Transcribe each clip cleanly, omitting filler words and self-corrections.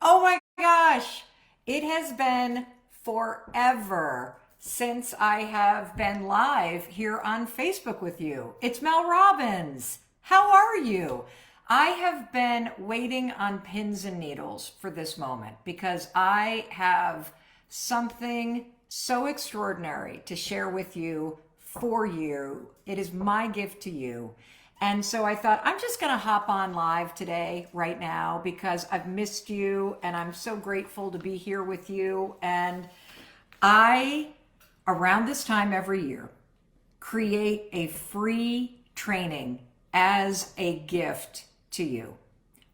Oh my gosh, it has been forever since I have been live here on Facebook with you. It's Mel Robbins. How are you? I have been waiting on pins and needles for this moment because I have something so extraordinary to share with you for you. It is my gift to you. And so I thought, I'm just going to hop on live today, right now, because I've missed you and I'm so grateful to be here with you. And I, around this time every year, create a free training as a gift to you.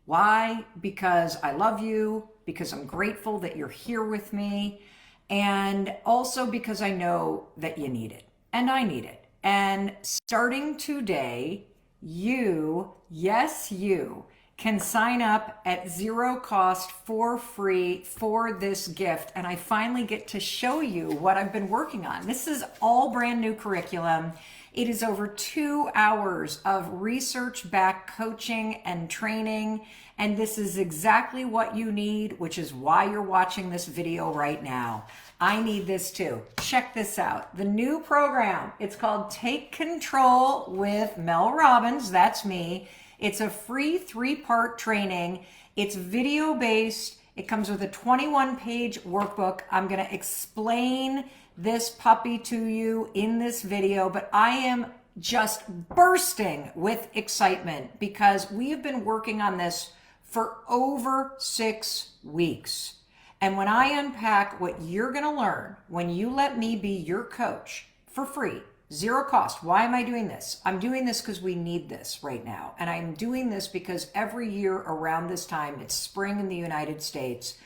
Why? Because I love you, because I'm grateful that you're here with me, and also because I know that you need it and I need it. And starting today, you, yes, you can sign up at zero cost for free for this gift. And I finally get to show you what I've been working on. This is all brand new curriculum. It is over 2 hours of research-backed coaching and training. And this is exactly what you need, which is why you're watching this video right now. I need this too. Check this out. The new program, it's called Take Control with Mel Robbins. That's me. It's a free 3-part training. It's video-based. It comes with a 21-page workbook. I'm going to explain this puppy to you in this video, but I am just bursting with excitement because we have been working on this for over 6 weeks. And when I unpack what you're going to learn when you let me be your coach for free, zero cost. Why am I doing this? I'm doing this because we need this right now. And I'm doing this because every year around this time, it's spring in the United States,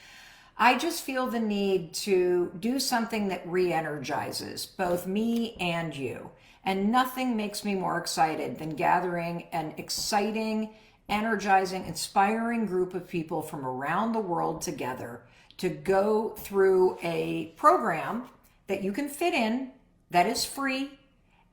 I just feel the need to do something that re-energizes both me and you. And nothing makes me more excited than gathering an exciting, energizing, inspiring group of people from around the world together to go through a program that you can fit in, that is free,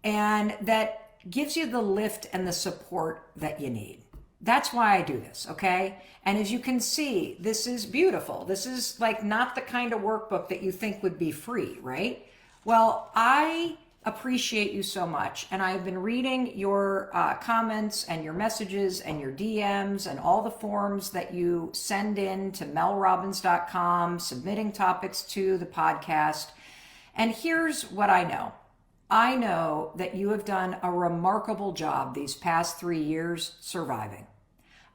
and that gives you the lift and the support that you need. That's why I do this, okay? And as you can see, this is beautiful. This is like not the kind of workbook that you think would be free, right? Well, I appreciate you so much. And I've been reading your comments and your messages and your DMs and all the forms that you send in to melrobbins.com, submitting topics to the podcast. And here's what I know. I know that you have done a remarkable job these past 3 years surviving.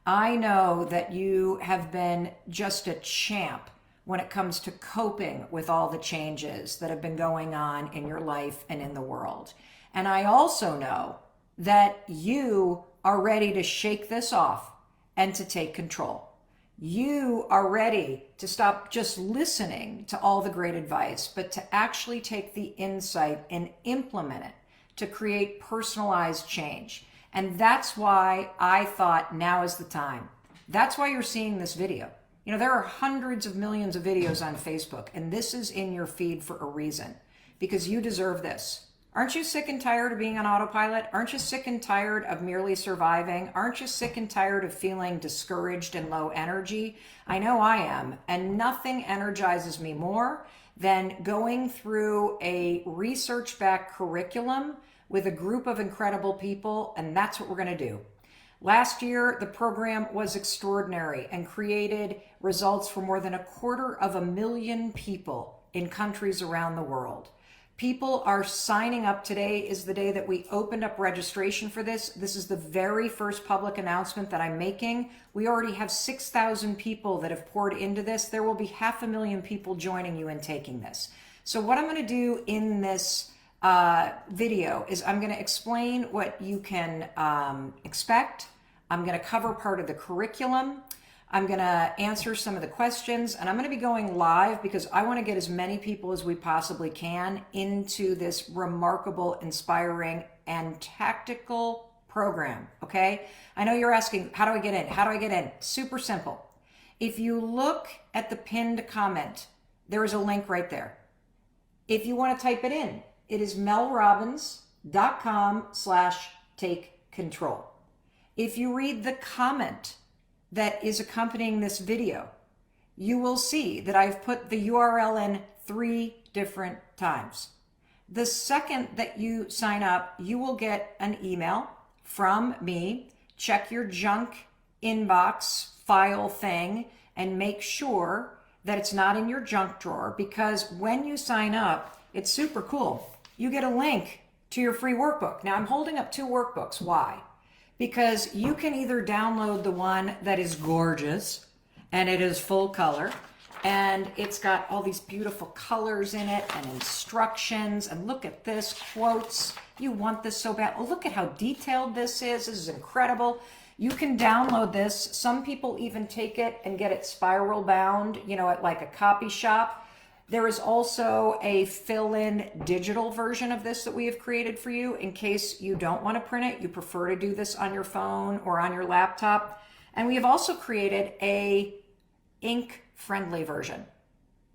I know that you have been just a champ when it comes to coping with all the changes that have been going on in your life and in the world. And I also know that you are ready to shake this off and to take control. You are ready to stop just listening to all the great advice, but to actually take the insight and implement it to create personalized change. And that's why I thought now is the time. That's why you're seeing this video. You know, there are hundreds of millions of videos on Facebook, and this is in your feed for a reason, because you deserve this. Aren't you sick and tired of being on autopilot? Aren't you sick and tired of merely surviving? Aren't you sick and tired of feeling discouraged and low energy? I know I am, and nothing energizes me more than going through a research-backed curriculum with a group of incredible people, and that's what we're going to do. Last year, the program was extraordinary and created results for more than 250,000 people in countries around the world. People are signing up. Today is the day that we opened up registration for this. This is the very first public announcement that I'm making. We already have 6,000 people that have poured into this. There will be 500,000 people joining you in taking this. So what I'm going to do in this video is I'm going to explain what you can expect. I'm going to cover part of the curriculum. I'm going to answer some of the questions, and I'm going to be going live because I want to get as many people as we possibly can into this remarkable, inspiring, and tactical program, okay? I know you're asking, how do I get in? How do I get in? Super simple. If you look at the pinned comment, there is a link right there. If you want to type it in, it is melrobbins.com/take control. If you read the comment that is accompanying this video, you will see that I've put the URL in 3 different times. The second that you sign up, you will get an email from me. Check your junk inbox file thing and make sure that it's not in your junk drawer, because when you sign up, it's super cool. You get a link to your free workbook. Now I'm holding up 2 workbooks. Why? Because you can either download the one that is gorgeous and it is full color and it's got all these beautiful colors in it and instructions, and look at this, quotes. You want this so bad. Oh, look at how detailed this is. This is incredible. You can download this. Some people even take it and get it spiral bound, at like a copy shop. There is also a fill-in digital version of this that we have created for you in case you don't want to print it. You prefer to do this on your phone or on your laptop. And we have also created a ink-friendly version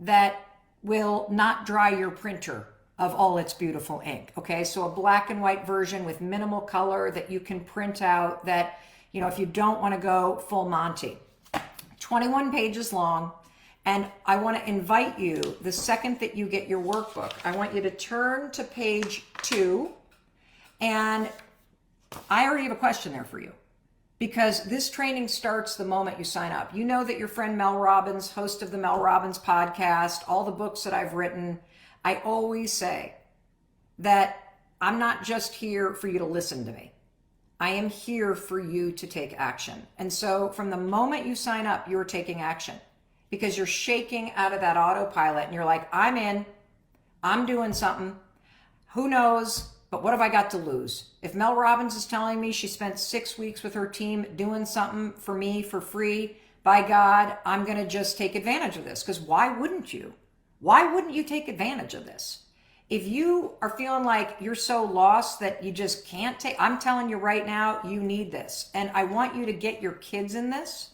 that will not dry your printer of all its beautiful ink. Okay, so a black and white version with minimal color that you can print out, that, if you don't want to go full Monty. 21 pages long. And I want to invite you, the second that you get your workbook, I want you to turn to page 2. And I already have a question there for you, because this training starts the moment you sign up. You know that your friend Mel Robbins, host of the Mel Robbins podcast, all the books that I've written, I always say that I'm not just here for you to listen to me. I am here for you to take action. And so from the moment you sign up, you're taking action, because you're shaking out of that autopilot and you're like, I'm in, I'm doing something. Who knows? But what have I got to lose? If Mel Robbins is telling me she spent 6 weeks with her team doing something for me for free, by God, I'm going to just take advantage of this. Because why wouldn't you? Why wouldn't you take advantage of this? If you are feeling like you're so lost that you just can't take, I'm telling you right now, you need this. And I want you to get your kids in this.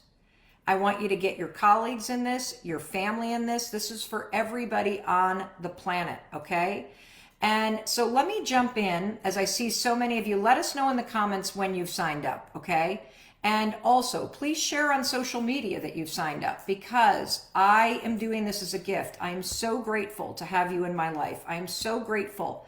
I want you to get your colleagues in this, your family in this. This is for everybody on the planet, okay? And so let me jump in, as I see so many of you. Let us know in the comments when you've signed up, okay? And also, please share on social media that you've signed up, because I am doing this as a gift. I am so grateful to have you in my life. I am so grateful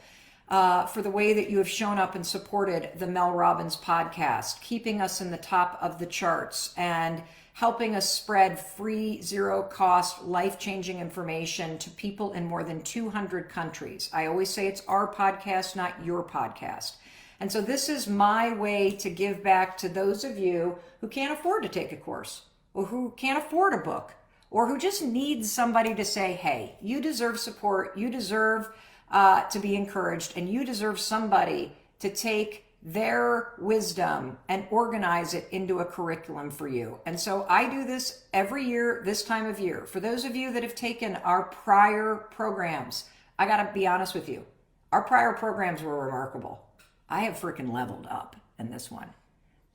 for the way that you have shown up and supported the Mel Robbins podcast, keeping us in the top of the charts and helping us spread free, zero-cost, life-changing information to people in more than 200 countries. I always say it's our podcast, not your podcast. And so this is my way to give back to those of you who can't afford to take a course, or who can't afford a book, or who just need somebody to say, hey, you deserve support, you deserve to be encouraged, and you deserve somebody to take their wisdom and organize it into a curriculum for you. And so I do this every year, this time of year. For those of you that have taken our prior programs, I got to be honest with you, our prior programs were remarkable. I have freaking leveled up in this one.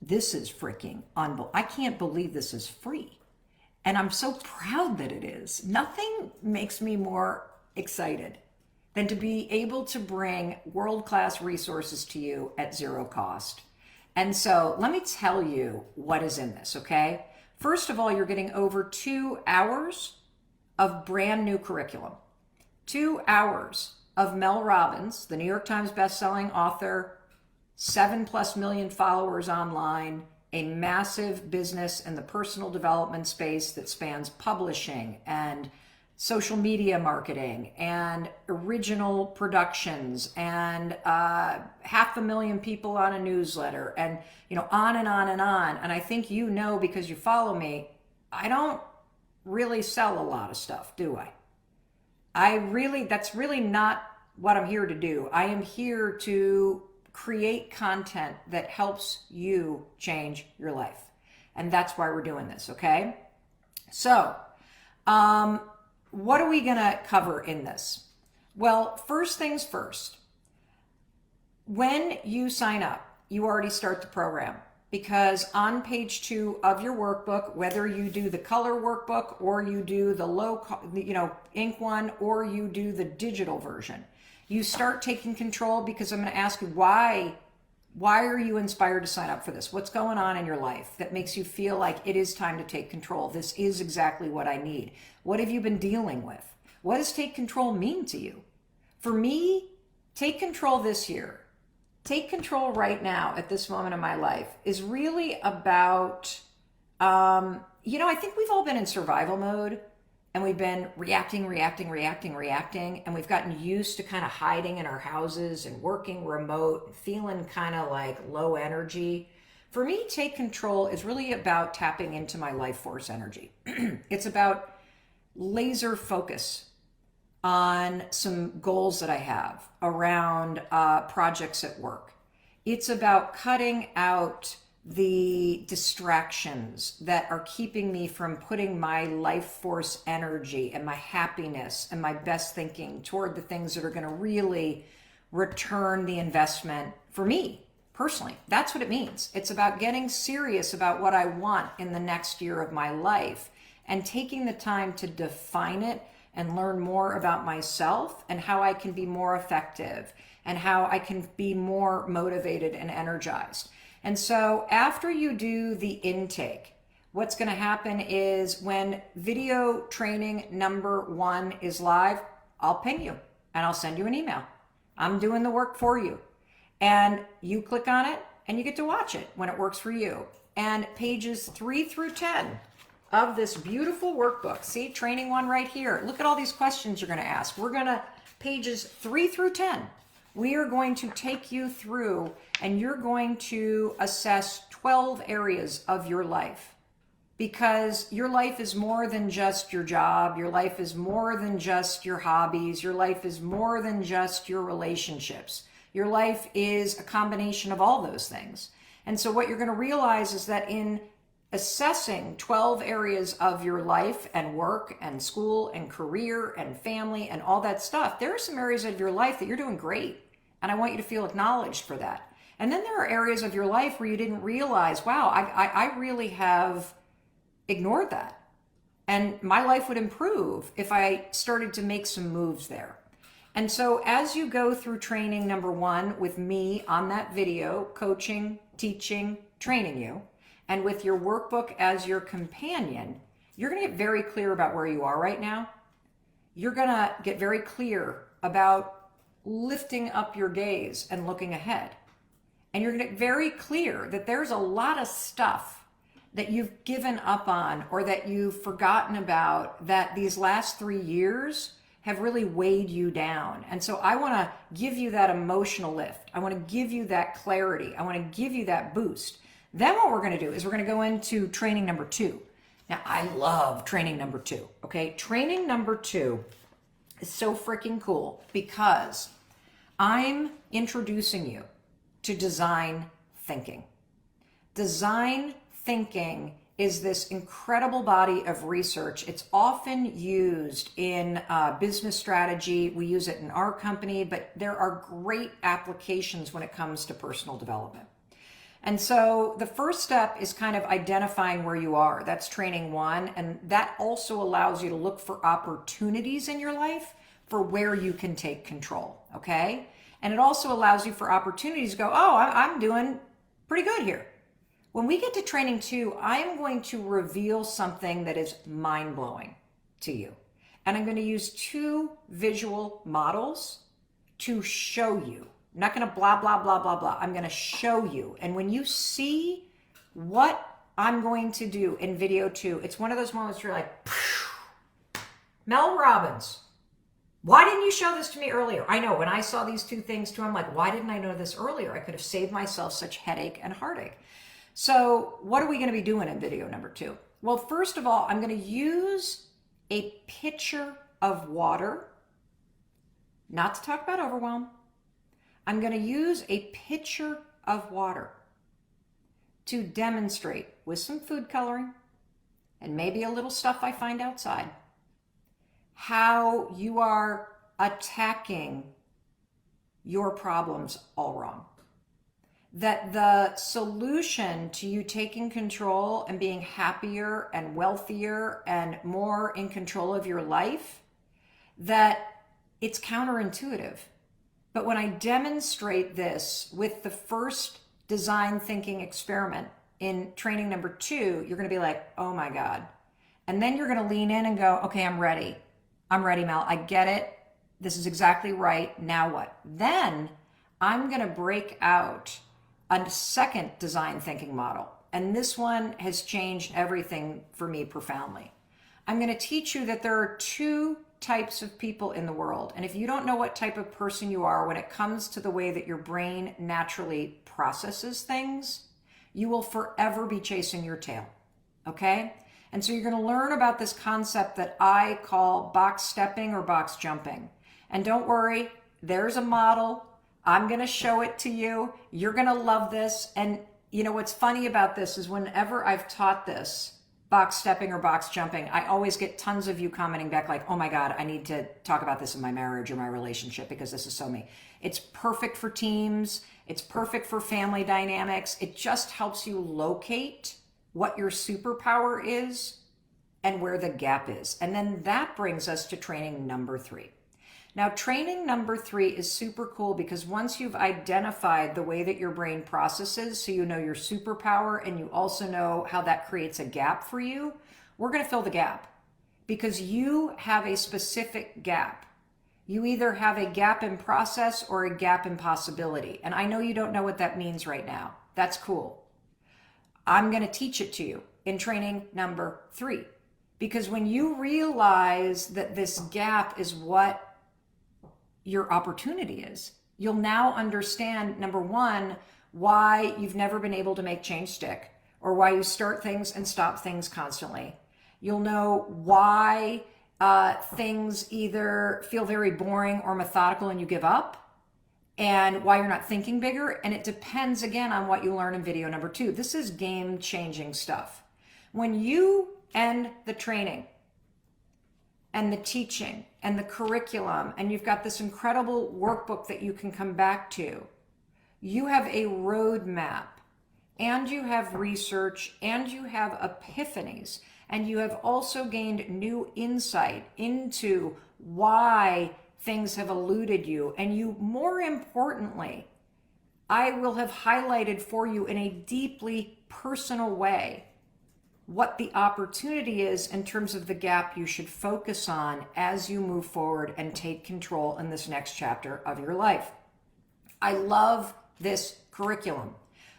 This is freaking unbelievable. I can't believe this is free. And I'm so proud that it is. Nothing makes me more excited than to be able to bring world-class resources to you at zero cost. And so let me tell you what is in this, okay? First of all, you're getting over 2 hours of brand new curriculum. 2 hours of Mel Robbins, the New York Times bestselling author, 7+ million followers online, a massive business in the personal development space that spans publishing and social media marketing and original productions and 500,000 people on a newsletter, and on and on and on. And I think because you follow me, I don't really sell a lot of stuff, do I? That's really not what I'm here to do. I am here to create content that helps you change your life. And that's why we're doing this, okay? So, what are we going to cover in this? Well, first things first. When you sign up, you already start the program, because on page 2 of your workbook, whether you do the color workbook or you do the ink one, or you do the digital version, you start taking control, because I'm going to ask you why Why are you inspired to sign up for this? What's going on in your life that makes you feel like it is time to take control? This is exactly what I need. What have you been dealing with? What does take control mean to you? For me, take control this year, take control right now at this moment in my life is really about, I think we've all been in survival mode and we've been reacting, and we've gotten used to kind of hiding in our houses and working remote, and feeling kind of like low energy. For me, take control is really about tapping into my life force energy. It's about laser focus on some goals that I have around projects at work. It's about cutting out the distractions that are keeping me from putting my life force energy and my happiness and my best thinking toward the things that are going to really return the investment for me personally. That's what it means. It's about getting serious about what I want in the next year of my life and taking the time to define it and learn more about myself and how I can be more effective and how I can be more motivated and energized. And so after you do the intake, what's going to happen is when video training number 1 is live, I'll ping you and I'll send you an email. I'm doing the work for you. And you click on it and you get to watch it when it works for you. And pages 3 through 10 of this beautiful workbook. See, training 1 right here. Look at all these questions you're going to ask. We're going to, pages 3 through 10, we are going to take you through and you're going to assess 12 areas of your life. Because your life is more than just your job. Your life is more than just your hobbies. Your life is more than just your relationships. Your life is a combination of all those things. And so what you're going to realize is that in assessing 12 areas of your life and work and school and career and family and all that stuff, there are some areas of your life that you're doing great. And I want you to feel acknowledged for that. And then there are areas of your life where you didn't realize, wow, I really have ignored that. And my life would improve if I started to make some moves there. And so as you go through training number 1 with me on that video, coaching, teaching, training you, and with your workbook as your companion, you're going to get very clear about where you are right now. You're going to get very clear about lifting up your gaze and looking ahead. And you're going to get very clear that there's a lot of stuff that you've given up on or that you've forgotten about that these last 3 years have really weighed you down. And so I want to give you that emotional lift. I want to give you that clarity. I want to give you that boost. Then what we're going to do is we're going to go into training number 2. Now, I love training number 2, okay? Training number 2 is so freaking cool because I'm introducing you to design thinking. Design thinking is this incredible body of research. It's often used in business strategy. We use it in our company, but there are great applications when it comes to personal development. And so the first step is kind of identifying where you are. That's training 1. And that also allows you to look for opportunities in your life for where you can take control, okay? And it also allows you for opportunities to go, oh, I'm doing pretty good here. When we get to training 2, I am going to reveal something that is mind-blowing to you. And I'm going to use 2 visual models to show you. I'm not going to blah, blah, blah, blah, blah. I'm going to show you. And when you see what I'm going to do in video 2, it's one of those moments where you're like, Mel Robbins, why didn't you show this to me earlier? I know when I saw these 2 things too, I'm like, why didn't I know this earlier? I could have saved myself such headache and heartache. So what are we going to be doing in video number 2? Well, first of all, I'm going to use a pitcher of water, not to talk about overwhelm. I'm going to use a pitcher of water to demonstrate with some food coloring and maybe a little stuff I find outside how you are attacking your problems all wrong. That the solution to you taking control and being happier and wealthier and more in control of your life, that it's counterintuitive. But when I demonstrate this with the first design thinking experiment in training number 2, you're going to be like, oh my God. And then you're going to lean in and go, okay, I'm ready. I'm ready, Mel. I get it. This is exactly right. Now what? Then I'm going to break out a second design thinking model. And this one has changed everything for me profoundly. I'm going to teach you that there are 2 types of people in the world. And if you don't know what type of person you are when it comes to the way that your brain naturally processes things, you will forever be chasing your tail. Okay? And so you're going to learn about this concept that I call box stepping or box jumping. And don't worry, there's a model. I'm going to show it to you. You're going to love this. And you know what's funny about this is whenever I've taught this, box stepping or box jumping, I always get tons of you commenting back like, oh my God, I need to talk about this in my marriage or my relationship because this is so me. It's perfect for teams. It's perfect for family dynamics. It just helps you locate what your superpower is and where the gap is. And then that brings us to training number 3. Now, training number 3 is super cool because once you've identified the way that your brain processes, so you know your superpower and you also know how that creates a gap for you, we're going to fill the gap because you have a specific gap. You either have a gap in process or a gap in possibility. And I know you don't know what that means right now. That's cool. I'm going to teach it to you in training number 3 because when you realize that this gap is what your opportunity is, you'll now understand, number 1, why you've never been able to make change stick or why you start things and stop things constantly. You'll know why things either feel very boring or methodical and you give up, and why you're not thinking bigger. And it depends again on what you learn in video number 2. This is game-changing stuff. When you end the training and the teaching and the curriculum, and you've got this incredible workbook that you can come back to, you have a roadmap, and you have research, and you have epiphanies, and you have also gained new insight into why things have eluded you. And you, more importantly, I will have highlighted for you in a deeply personal way what the opportunity is in terms of the gap you should focus on as you move forward and take control in this next chapter of your life. I love this curriculum.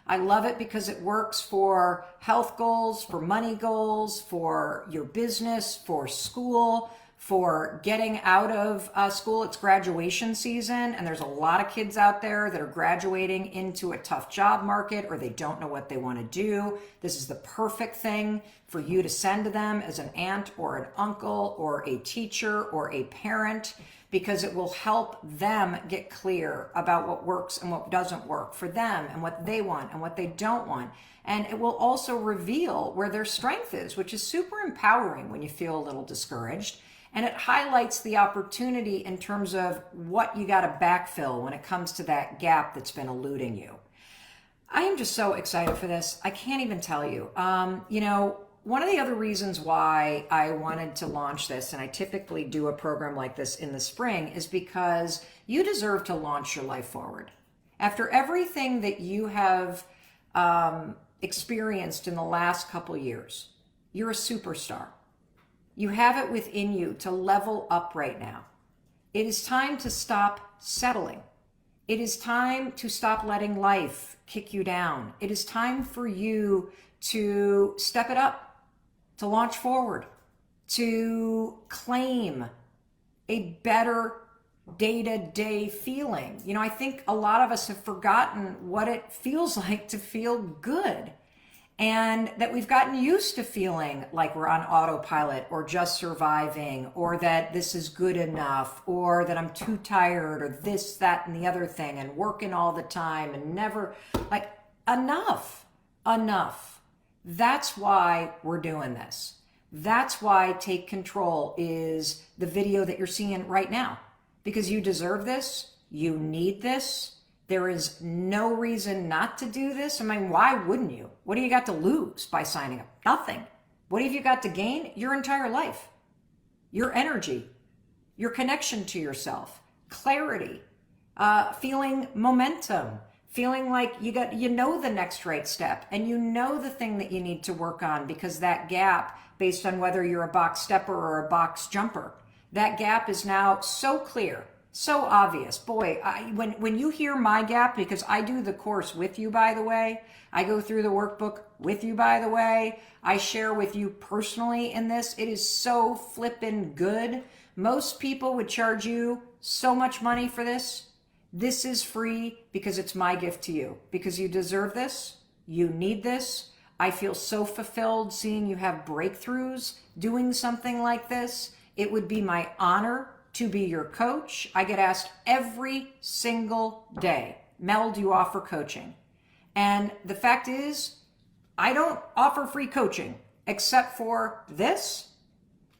I love it because it works for health goals, for money goals, for your business, for school, for getting out of school. It's graduation season, and there's a lot of kids out there that are graduating into a tough job market or they don't know what they want to do. This is the perfect thing for you to send to them as an aunt or an uncle or a teacher or a parent, because it will help them get clear about what works and what doesn't work for them and what they want and what they don't want. And it will also reveal where their strength is, which is super empowering when you feel a little discouraged. And it highlights the opportunity in terms of what you got to backfill when it comes to that gap that's been eluding you. I am just so excited for this. I can't even tell you. One of the other reasons why I wanted to launch this, and I typically do a program like this in the spring, is because you deserve to launch your life forward. After everything that you have experienced in the last couple years, you're a superstar. You have it within you to level up right now. It is time to stop settling. It is time to stop letting life kick you down. It is time for you to step it up, to launch forward, to claim a better day-to-day feeling. I think a lot of us have forgotten what it feels like to feel good, and that we've gotten used to feeling like we're on autopilot or just surviving, or that this is good enough, or that I'm too tired, or this, that, and the other thing, and working all the time and never, enough. That's why we're doing this. That's why Take Control is the video that you're seeing right now, because you deserve this. You need this. There is no reason not to do this. I mean, why wouldn't you? What do you got to lose by signing up? Nothing. What have you got to gain? Your entire life, your energy, your connection to yourself, clarity, feeling momentum, feeling like you know the next right step and you know the thing that you need to work on, because that gap, based on whether you're a box stepper or a box jumper, that gap is now so clear, so obvious. Boy, when you hear my gap, because I do the course with you, by the way, I go through the workbook with you, by the way, I share with you personally in this. It is so flippin' good. Most people would charge you so much money for this. This is free because it's my gift to you, because you deserve this. You need this. I feel so fulfilled seeing you have breakthroughs doing something like this. It would be my honor to be your coach. I get asked every single day, Mel, do you offer coaching? And the fact is, I don't offer free coaching except for this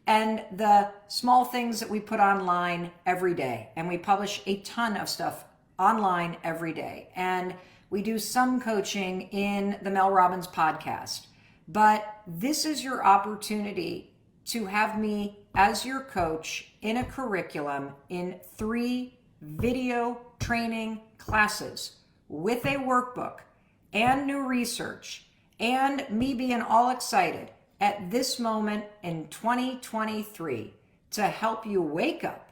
and the small things that we put online every day. And we publish a ton of stuff online every day. And we do some coaching in the Mel Robbins podcast. But this is your opportunity to have me as your coach in a curriculum in 3 video training classes with a workbook and new research, and me being all excited at this moment in 2023 to help you wake up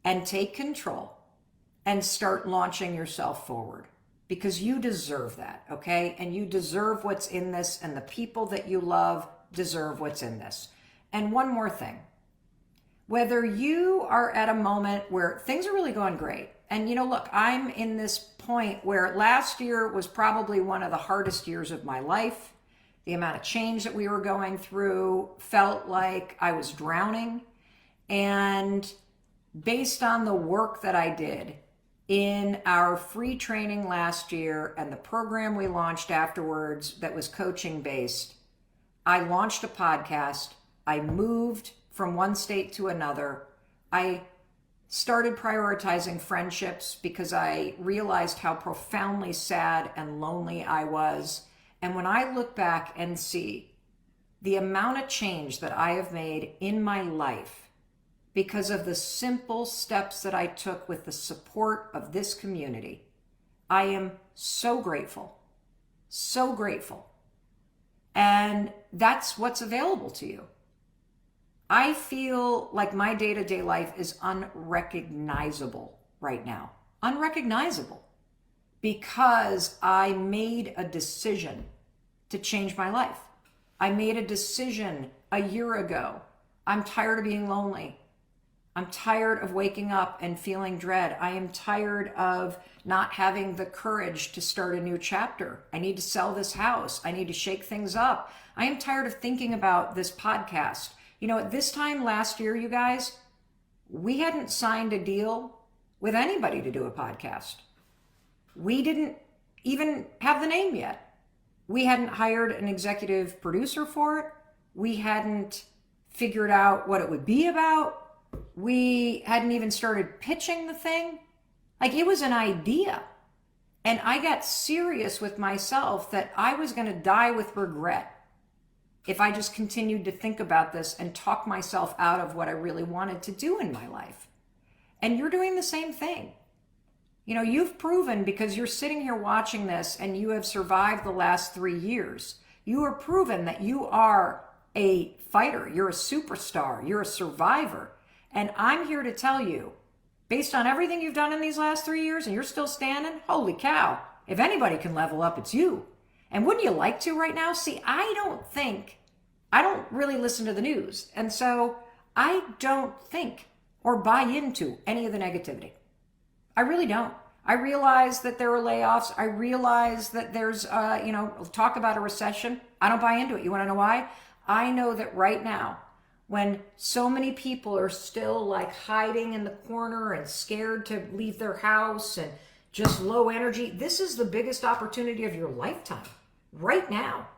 and take control and start launching yourself forward, because you deserve that, okay? And you deserve what's in this, and the people that you love deserve what's in this. And one more thing, whether you are at a moment where things are really going great, and look, I'm in this point where last year was probably one of the hardest years of my life. The amount of change that we were going through felt like I was drowning. And based on the work that I did in our free training last year and the program we launched afterwards that was coaching based, I launched a podcast. I moved from one state to another. I started prioritizing friendships because I realized how profoundly sad and lonely I was. And when I look back and see the amount of change that I have made in my life because of the simple steps that I took with the support of this community, I am so grateful, so grateful. And that's what's available to you. I feel like my day-to-day life is unrecognizable right now. Unrecognizable. Because I made a decision to change my life. I made a decision a year ago. I'm tired of being lonely. I'm tired of waking up and feeling dread. I am tired of not having the courage to start a new chapter. I need to sell this house. I need to shake things up. I am tired of thinking about this podcast. At this time last year, you guys, we hadn't signed a deal with anybody to do a podcast. We didn't even have the name yet. We hadn't hired an executive producer for it. We hadn't figured out what it would be about. We hadn't even started pitching the thing. Like, it was an idea. And I got serious with myself that I was going to die with regret if I just continued to think about this and talk myself out of what I really wanted to do in my life. And you're doing the same thing. You've proven, because you're sitting here watching this and you have survived the last 3 years, you are proven that you are a fighter, you're a superstar, you're a survivor. And I'm here to tell you, based on everything you've done in these last 3 years and you're still standing, holy cow, if anybody can level up, it's you. And wouldn't you like to right now? See, I don't really listen to the news. And so I don't think or buy into any of the negativity. I really don't. I realize that there are layoffs. I realize that there's, talk about a recession. I don't buy into it. You want to know why? I know that right now, when so many people are still like hiding in the corner and scared to leave their house and just low energy, this is the biggest opportunity of your lifetime right now.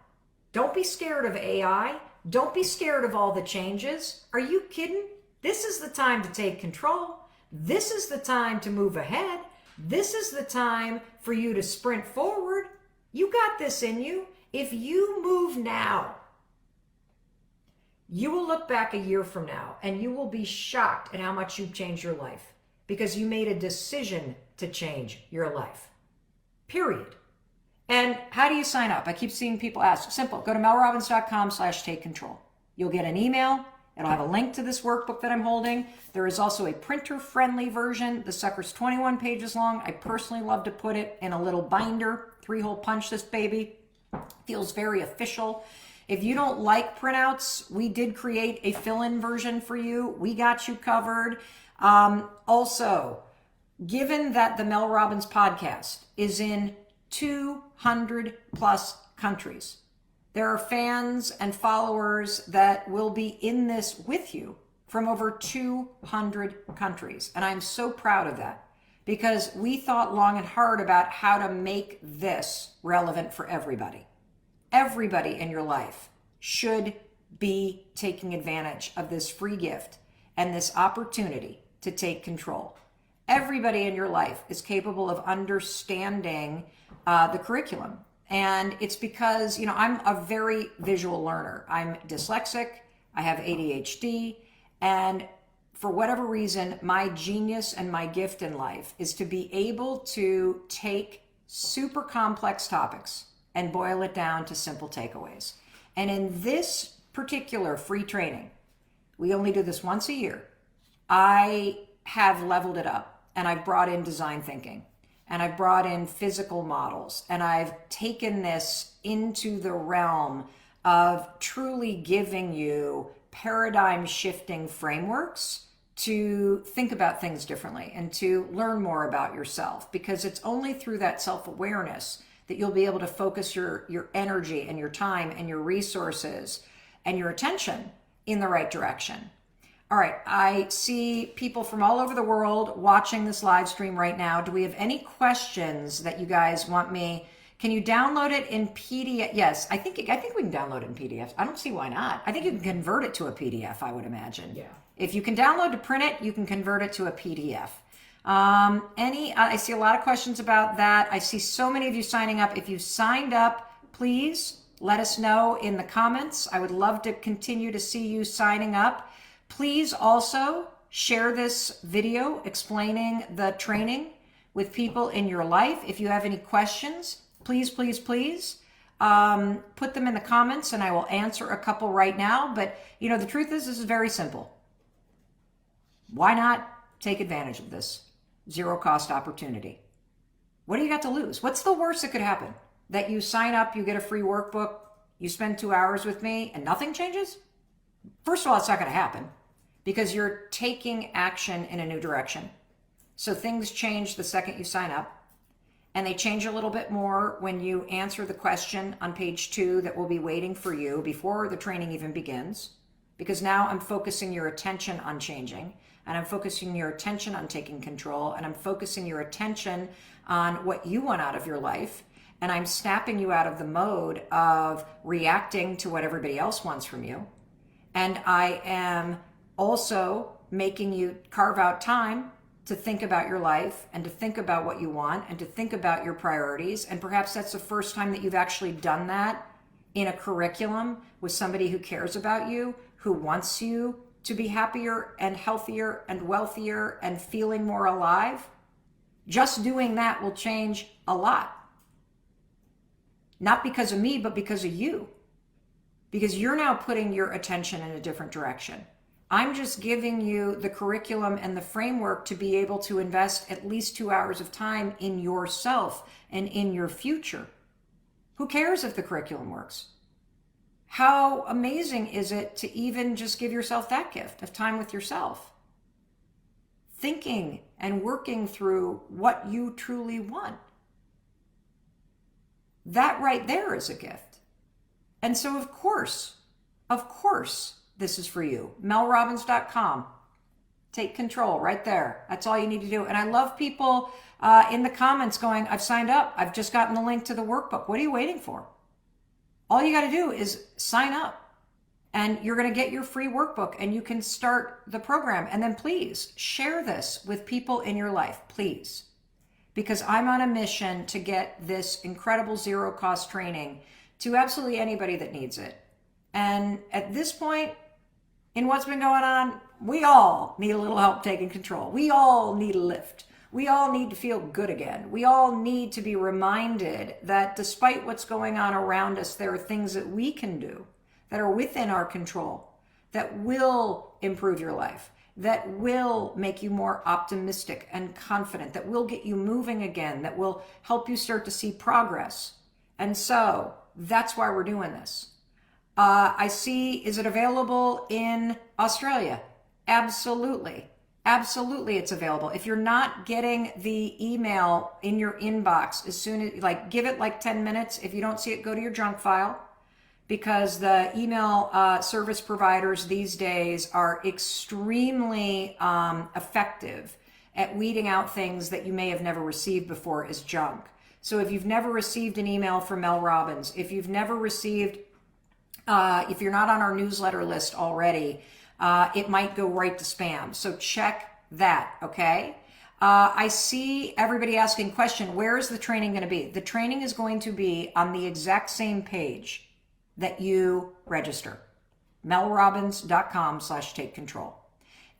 Don't be scared of AI. Don't be scared of all the changes. Are you kidding? This is the time to take control. This is the time to move ahead. This is the time for you to sprint forward. You got this in you. If you move now, you will look back a year from now and you will be shocked at how much you've changed your life, because you made a decision to change your life. period. And how do you sign up? I keep seeing people ask. Simple. Go to melrobbins.com/take control. You'll get an email. It'll have a link to this workbook that I'm holding. There is also a printer-friendly version. The sucker's 21 pages long. I personally love to put it in a little binder. 3-hole punch this baby. Feels very official. If you don't like printouts, we did create a fill-in version for you. We got you covered. Also, given that the Mel Robbins podcast is in 200 plus countries, there are fans and followers that will be in this with you from over 200 countries. And I'm so proud of that because we thought long and hard about how to make this relevant for everybody. Everybody in your life should be taking advantage of this free gift and this opportunity to take control. Everybody in your life is capable of understanding the curriculum. And it's because, I'm a very visual learner. I'm dyslexic, I have ADHD, and for whatever reason, my genius and my gift in life is to be able to take super complex topics and boil it down to simple takeaways. And in this particular free training, we only do this once a year, I have leveled it up and I've brought in design thinking. And I've brought in physical models, and I've taken this into the realm of truly giving you paradigm shifting frameworks to think about things differently and to learn more about yourself, because it's only through that self-awareness that you'll be able to focus your energy and your time and your resources and your attention in the right direction. All right, I see people from all over the world watching this live stream right now. Do we have any questions that you guys want me? Can you download it in PDF? Yes, I think we can download it in PDF. I don't see why not. I think you can convert it to a PDF, I would imagine. Yeah. If you can download to print it, you can convert it to a PDF. I see a lot of questions about that. I see so many of you signing up. If you signed up, please let us know in the comments. I would love to continue to see you signing up. Please also share this video explaining the training with people in your life. If you have any questions, please put them in the comments and I will answer a couple right now. But the truth is, this is very simple. Why not take advantage of this zero cost opportunity? What do you got to lose? What's the worst that could happen? That you sign up, you get a free workbook, you spend 2 hours with me and nothing changes? First of all, it's not going to happen because you're taking action in a new direction. So things change the second you sign up, and they change a little bit more when you answer the question on page 2 that will be waiting for you before the training even begins, because now I'm focusing your attention on changing, and I'm focusing your attention on taking control, and I'm focusing your attention on what you want out of your life, and I'm snapping you out of the mode of reacting to what everybody else wants from you. And I am also making you carve out time to think about your life and to think about what you want and to think about your priorities. And perhaps that's the first time that you've actually done that in a curriculum with somebody who cares about you, who wants you to be happier and healthier and wealthier and feeling more alive. Just doing that will change a lot. Not because of me, but because of you. Because you're now putting your attention in a different direction. I'm just giving you the curriculum and the framework to be able to invest at least 2 hours of time in yourself and in your future. Who cares if the curriculum works? How amazing is it to even just give yourself that gift of time with yourself? Thinking and working through what you truly want. That right there is a gift. And so of course, this is for you. melrobbins.com. Take control right there. That's all you need to do. And I love people in the comments going, I've signed up. I've just gotten the link to the workbook. What are you waiting for? All you got to do is sign up and you're going to get your free workbook and you can start the program. And then please share this with people in your life, please. Because I'm on a mission to get this incredible zero cost training to absolutely anybody that needs it. And at this point, in what's been going on, we all need a little help taking control. We all need a lift. We all need to feel good again. We all need to be reminded that despite what's going on around us, there are things that we can do that are within our control that will improve your life, that will make you more optimistic and confident, that will get you moving again, that will help you start to see progress. And so that's why we're doing this. I see, is it available in Australia? Absolutely. Absolutely, it's available. If you're not getting the email in your inbox as soon as, like, give it like 10 minutes. If you don't see it, go to your junk file, because the email service providers these days are extremely effective at weeding out things that you may have never received before as junk. So if you've never received an email from Mel Robbins, if you've never received, if you're not on our newsletter list already, it might go right to spam. So check that, okay? I see everybody asking question, where is the training going to be? The training is going to be on the exact same page that you register, melrobbins.com/take control.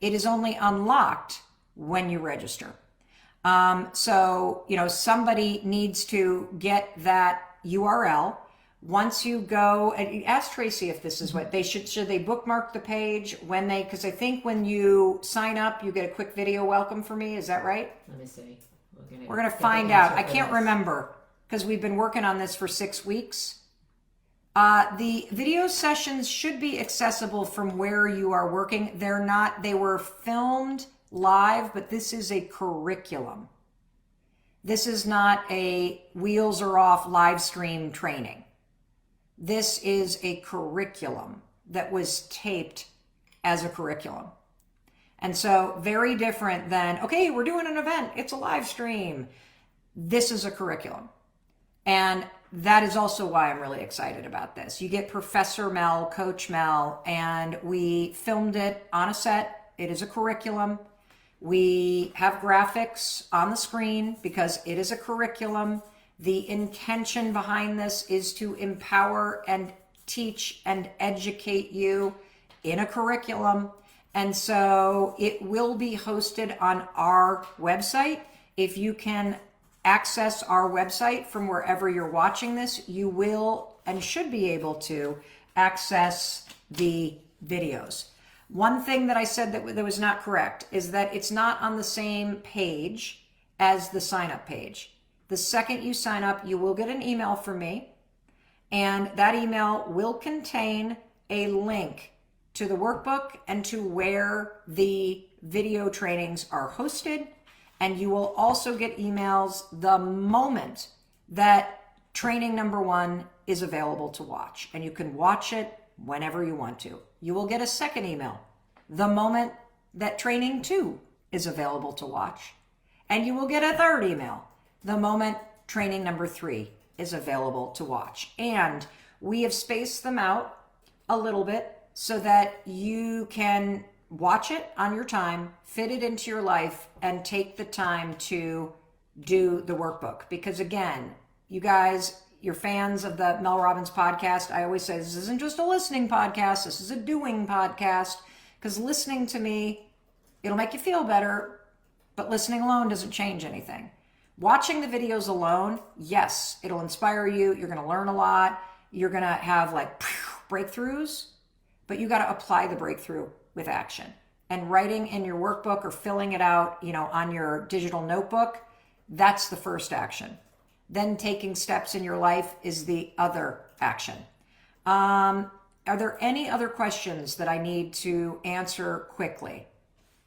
It is only unlocked when you register. So, somebody needs to get that URL. Once you go and ask Tracy if this is what they should they bookmark the page because I think when you sign up, you get a quick video welcome for me. Is that right? Let me see. We're going to find out. I can't remember because we've been working on this for 6 weeks. The video sessions should be accessible from where you are working. They're not, they were filmed live, but this is a curriculum. This is not a wheels are off live stream training. This is a curriculum that was taped as a curriculum. And so very different than, okay, we're doing an event, it's a live stream. This is a curriculum. And that is also why I'm really excited about this. You get Professor Mel, Coach Mel, and we filmed it on a set. It is a curriculum. We have graphics on the screen because it is a curriculum. The intention behind this is to empower and teach and educate you in a curriculum. And so it will be hosted on our website. If you can access our website from wherever you're watching this, you will and should be able to access the videos. One thing that I said that was not correct is that it's not on the same page as the sign-up page. The second you sign up, you will get an email from me, and that email will contain a link to the workbook and to where the video trainings are hosted. And you will also get emails the moment that training number 1 is available to watch. And you can watch it whenever you want to. You will get a second email the moment that training 2 is available to watch. And you will get a third email the moment training number 3 is available to watch. And we have spaced them out a little bit so that you can watch it on your time, fit it into your life, and take the time to do the workbook. Because again, you guys, you're fans of the Mel Robbins podcast. I always say this isn't just a listening podcast. This is a doing podcast. Because listening to me, it'll make you feel better, but listening alone doesn't change anything. Watching the videos alone, yes, it'll inspire you. You're going to learn a lot. You're going to have like breakthroughs, but you got to apply the breakthrough with action. And writing in your workbook or filling it out, on your digital notebook, that's the first action. Then taking steps in your life is the other action. Are there any other questions that I need to answer quickly?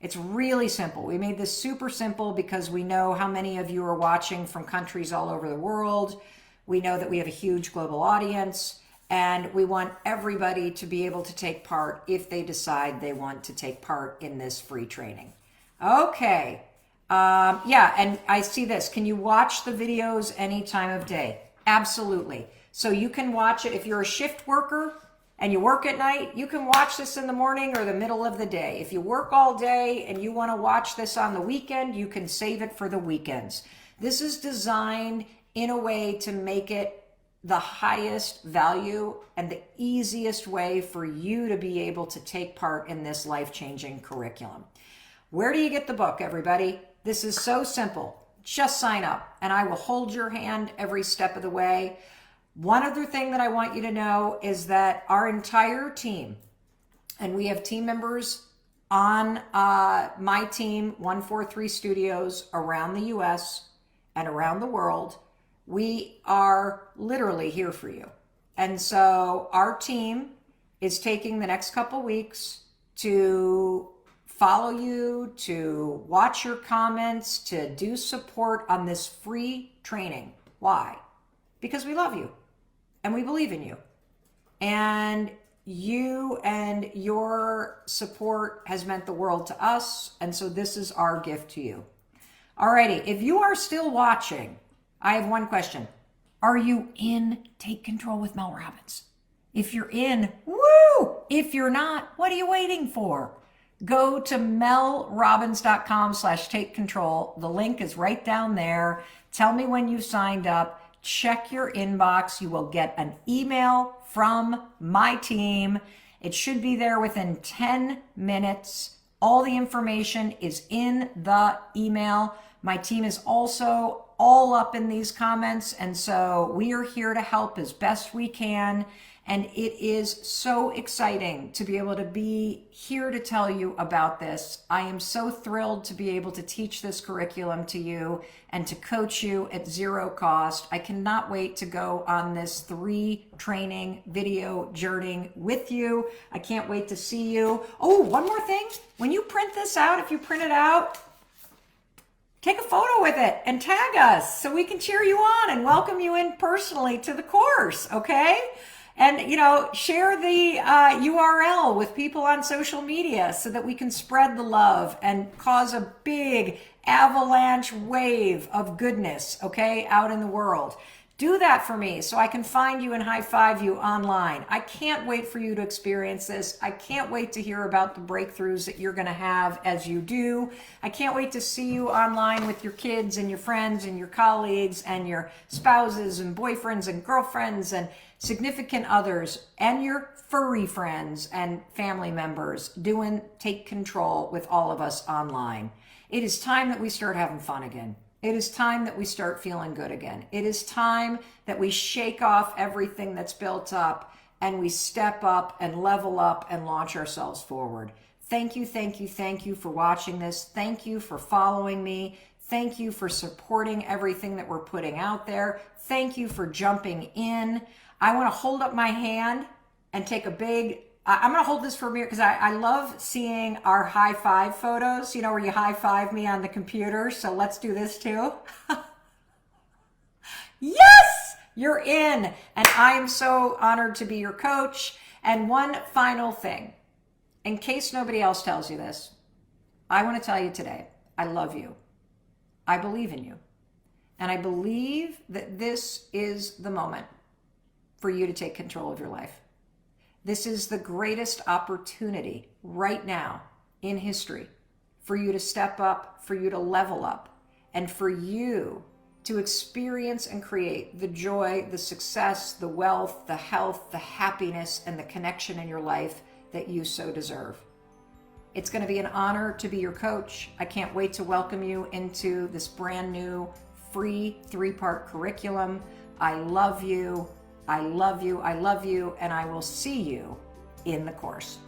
It's really simple. We made this super simple because we know how many of you are watching from countries all over the world. We know that we have a huge global audience, and we want everybody to be able to take part if they decide they want to take part in this free training. Okay. Yeah, and I see this. Can you watch the videos any time of day? Absolutely. So you can watch it if you're a shift worker and you work at night, you can watch this in the morning or the middle of the day. If you work all day and you want to watch this on the weekend, you can save it for the weekends. This is designed in a way to make it the highest value and the easiest way for you to be able to take part in this life-changing curriculum. Where do you get the book, everybody? This is so simple. Just sign up and I will hold your hand every step of the way. One other thing that I want you to know is that our entire team, and we have team members on my team, 143 Studios, around the US and around the world, we are literally here for you. And so our team is taking the next couple weeks to follow you, to watch your comments, to do support on this free training. Why? Because we love you and we believe in you. And you and your support has meant the world to us. And so this is our gift to you. Alrighty, if you are still watching, I have one question. Are you in Take Control with Mel Robbins? If you're in, woo! If you're not, what are you waiting for? Go to melrobbins.com/take control. The link is right down there. Tell me when you signed up. Check your inbox. You will get an email from my team. It should be there within 10 minutes. All the information is in the email. My team is also all up in these comments, and so we are here to help as best we can. And it is so exciting to be able to be here to tell you about this. I am so thrilled to be able to teach this curriculum to you and to coach you at zero cost. I cannot wait to go on this 3 training video journey with you. I can't wait to see you. Oh, one more thing. When you print this out, if you print it out, take a photo with it and tag us so we can cheer you on and welcome you in personally to the course, okay? And, share the URL with people on social media so that we can spread the love and cause a big avalanche wave of goodness, okay, out in the world. Do that for me so I can find you and high five you online. I can't wait for you to experience this. I can't wait to hear about the breakthroughs that you're going to have as you do. I can't wait to see you online with your kids and your friends and your colleagues and your spouses and boyfriends and girlfriends and significant others and your furry friends and family members doing Take Control with all of us online. It is time that we start having fun again. It is time that we start feeling good again. It is time that we shake off everything that's built up and we step up and level up and launch ourselves forward. Thank you, thank you, thank you for watching this. Thank you for following me. Thank you for supporting everything that we're putting out there. Thank you for jumping in. I want to hold up my hand and take a big, I'm going to hold this for a minute because I love seeing our high five photos, where you high five me on the computer. So let's do this too. Yes, you're in. And I am so honored to be your coach. And one final thing, in case nobody else tells you this, I want to tell you today, I love you. I believe in you. And I believe that this is the moment for you to take control of your life. This is the greatest opportunity right now in history for you to step up, for you to level up, and for you to experience and create the joy, the success, the wealth, the health, the happiness, and the connection in your life that you so deserve. It's going to be an honor to be your coach. I can't wait to welcome you into this brand new free 3-part curriculum. I love you. I love you. I love you. And I will see you in the course.